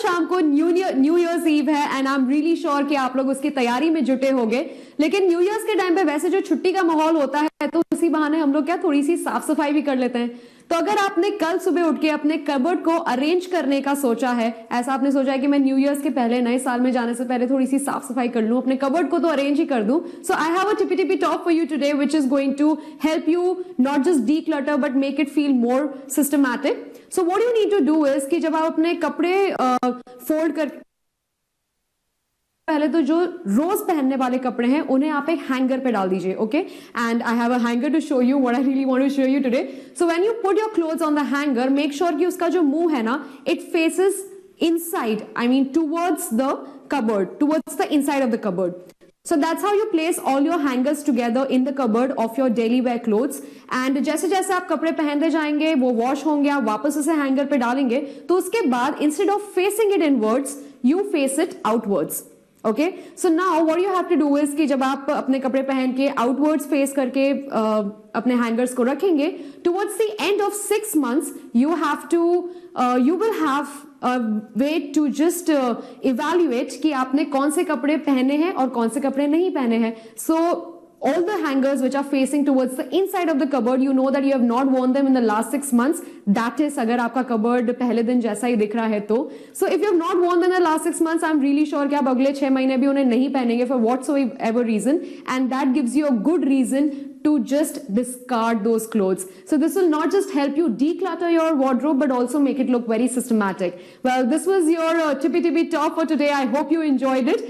शाम को new years ewe है and I am really sure कि आप लोग उसकी तैयारी में जुटे होंगे। लेकिन न्यू ईयर्स के टाइम पे वैसे जो छुट्टी का माहौल होता है तो उसी बहाने हम लोग क्या थोड़ी सी साफ सफाई भी कर लेते हैं। तो अगर आपने कल सुबह उठ के अपने कबर्ड को अरेंज करने का सोचा है, ऐसा आपने सोचा है कि मैं न्यू ईयर्स के पहले नए साल में जाने से पहले थोड़ी सी साफ सफाई कर लूं, अपने कबर्ड को तो अरेंज ही कर दूं। So I have a tippy tippy top for you today which is going to help you not just declutter but make it feel more systematic. So what you need to do is कि जब आप अपने कपड़े fold कर पहले तो जो रोज पहनने वाले कपड़े हैं उन्हें आप एक हैंगर पे डाल दीजिए, okay. And I have a hanger to show you what I really want to show you today. So when you put your clothes on the hanger, make sure कि उसका जो मुंह है ना, it faces inside, I mean towards the cupboard, towards the inside of the cupboard. So that's how you place all your hangers together in the cupboard of your daily wear clothes. And जैसे जैसे आप कपड़े पहनते जाएंगे वो wash होंगे, आप वापस उसे हैंगर पे डालेंगे, तो उसके बाद instead of facing it inwards, you face it outwards. Okay, so now what you have to do is कि जब आप अपने कपड़े पहन के आउटवर्ड्स फेस करके अपने हैंगर्स को रखेंगे, towards the end of 6 months you will have a way to just evaluate कि आपने कौन से कपड़े पहने हैं और कौन से कपड़े नहीं पहने हैं। So all the hangers which are facing towards the inside of the cupboard, you know that you have not worn them in the last 6 months. That is, अगर आपका cupboard पहले दिन जैसा ही दिख रहा है तो so if you have not worn them in the last 6 months, I'm really sure कि आप अगले 6 महीने भी उन्हें नहीं पहनेंगे for whatsoever reason, and that gives you a good reason to just discard those clothes. So this will not just help you declutter your wardrobe but also make it look very systematic. Well, this was your tippy tippy top for today. I hope you enjoyed it.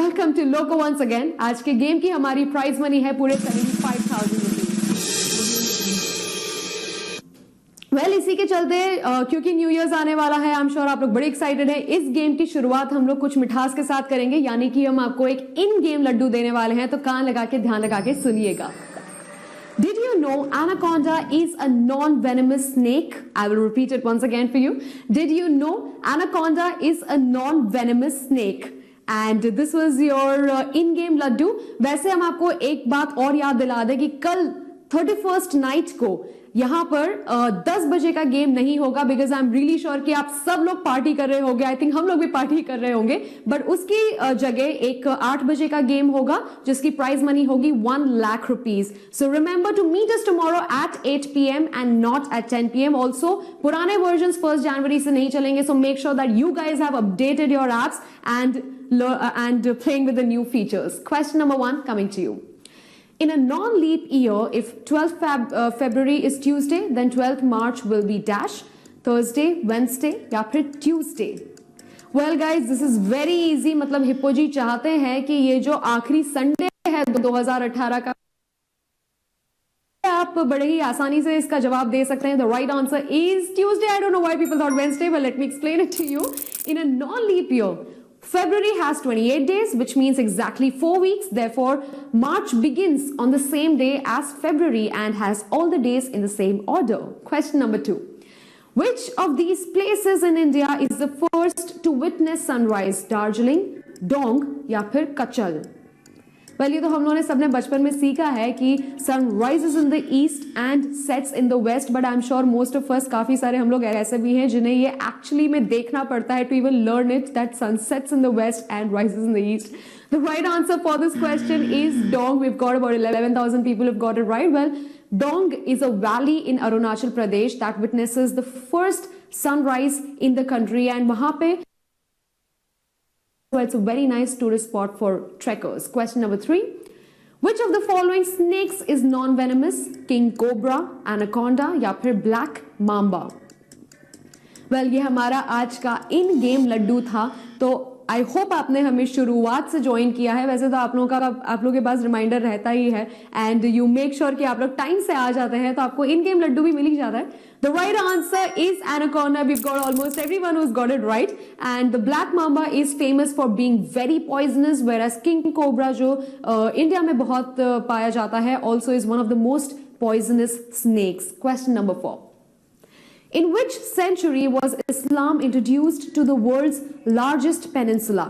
Welcome to Loco once again. आज के game की हमारी prize money है पूरे 75,000 rupees. Well इसी के चलते क्योंकि न्यू ईयर्स आने वाला है, आई एम श्योर आप लोग बड़े एक्साइटेड हैं। इस गेम की शुरुआत हम लोग कुछ मिठास के साथ करेंगे, यानी कि हम आपको एक इन गेम लड्डू देने वाले हैं, तो कान लगा के ध्यान लगा के सुनिएगा। Did you know anaconda is a non-venomous snake? I will repeat it once again for you. Did you know anaconda is a non-venomous snake? And this was your in-game laddu. वैसे हम आपको एक बात और याद दिला दें कि कल 31st नाइट को यहाँ पर 10 बजे का गेम नहीं होगा, because I am really sure कि आप सब लोग पार्टी कर रहे होंगे। आई थिंक हम लोग भी पार्टी कर रहे होंगे, बट उसकी जगह एक 8 बजे का गेम होगा जिसकी प्राइज मनी होगी 1 lakh rupees. So remember to meet us tomorrow at 8 PM and not at 10 PM। Also पुराने वर्जन 1 जनवरी से नहीं चलेंगे, so make sure that you guys have updated your apps and playing with the new features. Question number 1 coming to you. In a non-leap year, if 12th February is Tuesday, then 12th March will be dash, Thursday, Wednesday या फिर Tuesday. Well guys, this is very easy. मतलब hippo जी चाहते हैं कि ये जो आखिरी Sunday है 2018 का, आप बड़े ही आसानी से इसका जवाब दे सकते हैं। The right answer is Tuesday. I don't know why people thought Wednesday, but let me explain it to you. In a non-leap year, February has 28 days, which means exactly 4 weeks. Therefore, March begins on the same day as February and has all the days in the same order. Question number 2. Which of these places in India is the first to witness sunrise? Darjeeling, Dong या फिर कचल? Well, ये तो हम लोगों ने सबने बचपन में सीखा है कि sun rises in the east and sets in the west, but I am sure most of us, काफी सारे हम लोग ऐसे भी हैं जिन्हें ये एक्चुअली में देखना पड़ता है to even learn it that sun sets in the west and rises in the east. The right answer for this question is dong. We've got about 11,000 people have got it right. Well, Dong is a valley in Arunachal Pradesh that witnesses the first sunrise in the country, and वहां पे it's a very nice tourist spot for trekkers. Question number 3. Which of the following snakes is non-venomous? King cobra, anaconda या फिर black mamba? Well, ये हमारा आज का इन game Laddu था, तो आई होप आपने हमें शुरुआत से ज्वाइन किया है। वैसे तो आप लोगों के पास रिमाइंडर रहता ही है, एंड यू मेक श्योर कि आप लोग टाइम से आ जाते हैं, तो आपको इन गेम लड्डू भी मिल ही जाता है। The right answer is anaconda. We've got almost everyone who's got it right. And the black mamba is famous for being very poisonous, whereas king cobra जो इंडिया में बहुत पाया जाता है also is one of the most poisonous snakes. Question number 4. In which century was Islam introduced to the world's largest peninsula?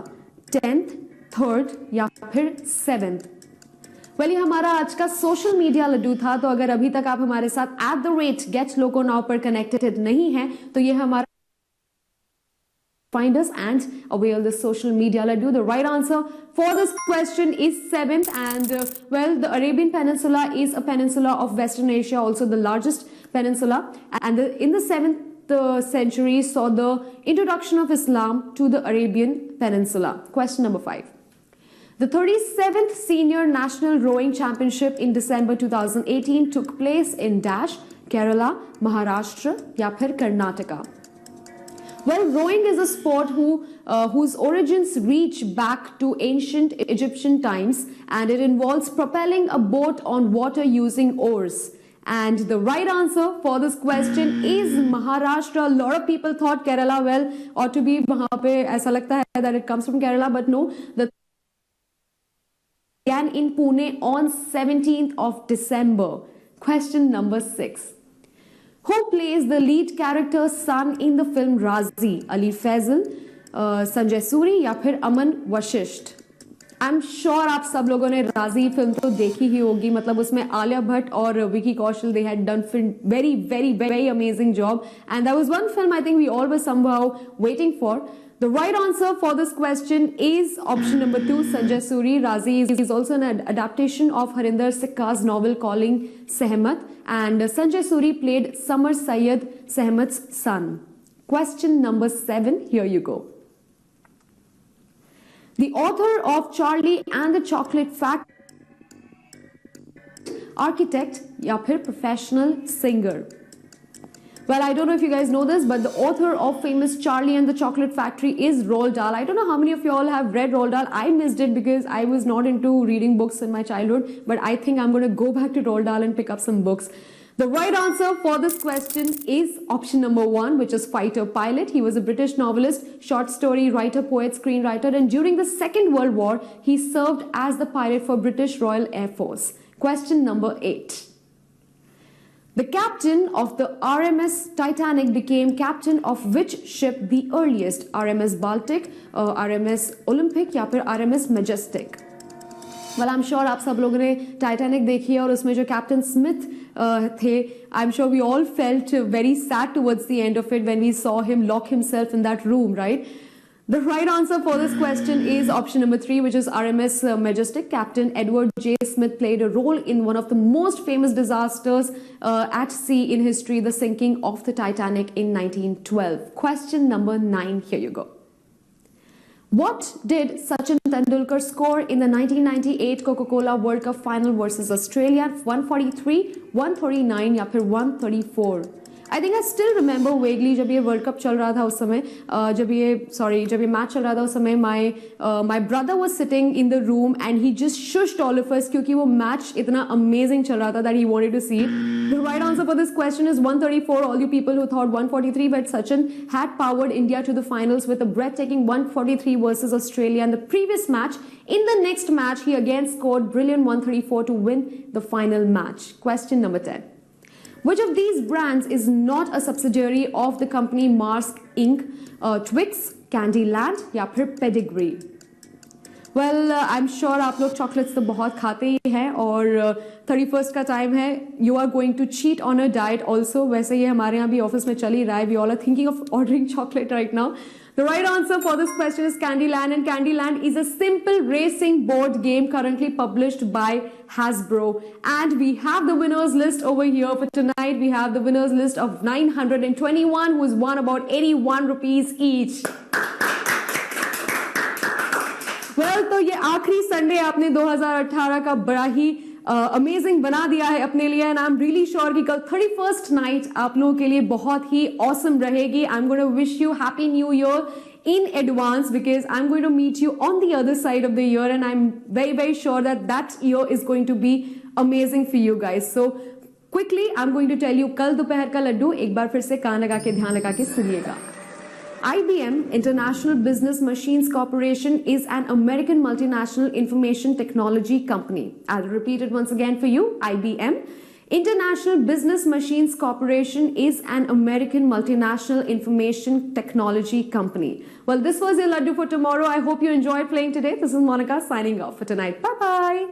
10th, 3rd या फिर 7th? Well, ये हमारा आज का सोशल मीडिया लड्डू था, तो अगर अभी तक आप हमारे साथ @getloconow पर कनेक्टेड नहीं है तो ये हमारा find us and avail the social media. Let's do the right answer for this question is 7th, and well, the Arabian Peninsula is a peninsula of Western Asia, also the largest peninsula, and in the 7th century saw the introduction of Islam to the Arabian Peninsula. Question number 5. The 37th Senior National Rowing Championship in December 2018 took place in Dash, Kerala, Maharashtra या फिर Karnataka. Well, rowing is a sport whose origins reach back to ancient Egyptian times, and it involves propelling a boat on water using oars. And the right answer for this question is Maharashtra. A lot of people thought Kerala, well, ought to be वहाँ पे ऐसा लगता है that it comes from Kerala, but no. The began in Pune on 17th of December. Question number 6. Who plays the lead character's son in the film Razi? Ali Faisal, Sanjay Suri या फिर अमन Vashishtha? I'm sure आप सब लोगों ने राजी film तो देखी ही होगी. मतलब उसमें आलिया भट्ट और Vicky Kaushal, they had done very amazing job, and that was one film I think we all were somehow waiting for. The right answer for this question is option number 2, Sanjay Suri. Razi is also an adaptation of Harinder Sikka's novel Calling Sehmat, and Sanjay Suri played Samar Syed Sehmat's son. Question number 7, here you go. The author of Charlie and the Chocolate Factory, architect या फिर professional singer? Well, I don't know if you guys know this, but the author of famous Charlie and the Chocolate Factory is Roald Dahl. I don't know how many of you all have read Roald Dahl. I missed it because I was not into reading books in my childhood, but I think I'm going to go back to Roald Dahl and pick up some books. The right answer for this question is option number 1, which is Fighter Pilot. He was a British novelist, short story writer, poet, screenwriter, and during the Second World War, he served as the pilot for British Royal Air Force. Question number 8. The captain of the RMS Titanic became captain of which ship the earliest? RMS Baltic, RMS Olympic या फिर RMS Majestic? Well, I'm sure आप सब लोगों ने Titanic देखी है, और उसमें जो कैप्टन स्मिथ थे, I'm sure we all felt very sad towards the end of it when we saw him lock himself in that room, right? The right answer for this question is option number 3, which is RMS Majestic. Captain Edward J. Smith played a role in one of the most famous disasters at sea in history, the sinking of the Titanic in 1912. Question number 9, here you go. What did Sachin Tendulkar score in the 1998 Coca-Cola World Cup final versus Australia? 143, 139 या फिर 134? I think I still remember vaguely जब ये world cup चल रहा था उस समय, जब ये मैच चल रहा था उस समय, my brother was sitting in the room and he just shushed all of us क्योंकि वो मैच इतना amazing चल रहा था that he wanted to see it. The right answer for this question is 134. All you people who thought 143, but Sachin had powered India to the finals with a breathtaking 143 versus Australia in the previous match. In the next match, he again scored brilliant 134 to win the final match. Question number 10. Which of these brands is not a subsidiary of the company Mars Inc? Twix, Candyland या फिर Pedigree? Well, I'm sure आप लोग chocolates तो बहुत खाते ही हैं, और 31st का टाइम है. You are going to cheat on a diet also. वैसे ये हमारे यहाँ भी ऑफिस में चल ही रहा है. We all are thinking of ordering chocolate right now. The right answer for this question is Candyland, and Candyland is a simple racing board game currently published by Hasbro. And we have the winners list over here for tonight. We have the winners list of 921 who's won about 81 rupees each. Well, तो ये आखिरी Sunday आपने 2018 का बड़ा ही amazing बना दिया है अपने लिए, and I am really sure कि कल 31st नाइट आप लोगों के लिए बहुत ही ऑसम रहेगी. I am going to wish you happy new year in advance because I'm going to meet you on the other side of the year, and I'm very sure that year is going to be amazing for you guys. So quickly I'm going to tell you कल दोपहर का लड्डू एक बार फिर से कान लगा के ध्यान लगा के सुनिएगा. IBM International Business Machines Corporation is an American multinational information technology company. I'll repeat it once again for you. IBM International Business Machines Corporation is an American multinational information technology company. Well, this was your Laddu for tomorrow. I hope you enjoyed playing today. This is Monica signing off for tonight. Bye-bye.